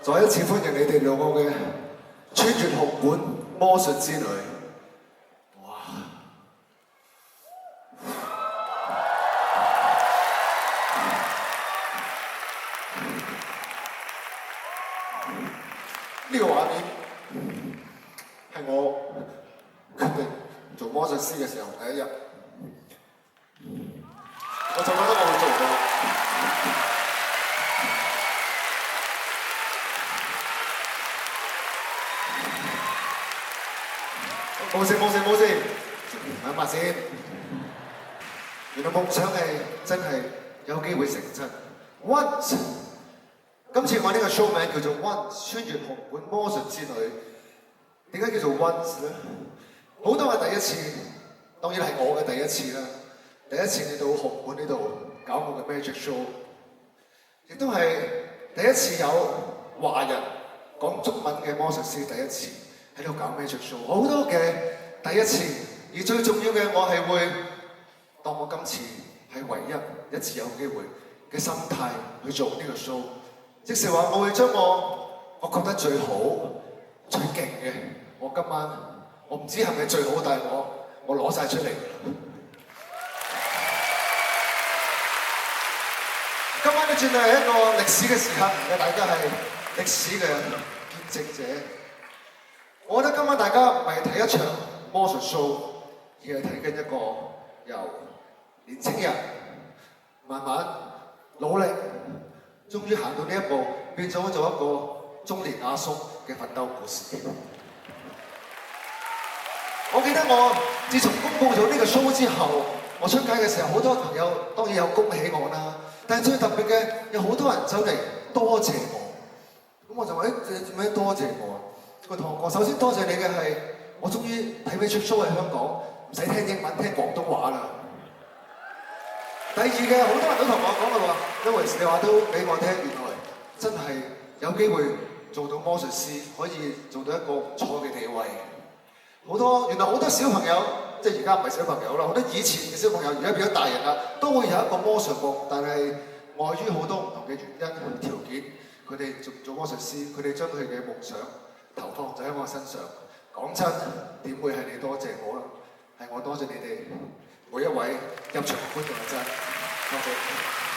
再一次歡迎你哋兩個嘅穿越紅館魔術之旅。哇！呢個畫面係我決定做魔術師嘅時候第一日，我就覺得我會做到。冇事，諗下先。原來夢想係真係有機會成真。Once， 今次我呢個 show 名叫做 Once 穿越紅館魔術之旅。點解叫做 Once 咧？好多嘅第一次，當然係我嘅第一次啦。第一次嚟到紅館呢度搞我嘅 magic show， 亦都係第一次有華人講中文嘅魔術師第一次喺度搞 magic show， 好多嘅第一次，而最重要嘅我係會當我今次係唯一一次有機會嘅心態去做呢個 show， 即是話我會將我覺得最好、最勁嘅，我今晚我唔知係咪最好，但係我攞晒出嚟㗎啦。今晚都轉係一個歷史嘅時刻，而家大家係歷史嘅見證者。我覺得今晚大家唔係睇一場魔術 show， 而係睇緊一個由年青人慢慢努力，終於行到呢一步，變咗做一個中年阿叔嘅奮鬥故事。我記得我自從公佈咗呢個 show 之後，我出街嘅時候，好多朋友當然有恭喜我啦，但係最特別嘅有好多人走嚟多謝我。咁我就話：你做咩多謝我啊？佢同我講：首先多謝你嘅係，我終於睇 magic show 喺香港，唔使聽英文，聽廣東話啦。第二嘅，好多人都同我講嘅話，因為你話都俾我聽，原來真係有機會做到魔術師，可以做到一個唔錯嘅地位。原來好多小朋友，即係而家唔係小朋友啦，好多以前嘅小朋友而家變咗大人啦，都會有一個魔術夢，但係礙於好多唔同嘅原因條件，佢哋做魔術師，佢哋將佢嘅夢想投放咗喺我身上。講真，點會係你多謝我啦？係我多謝你哋每一位入場觀眾嘅真，多謝。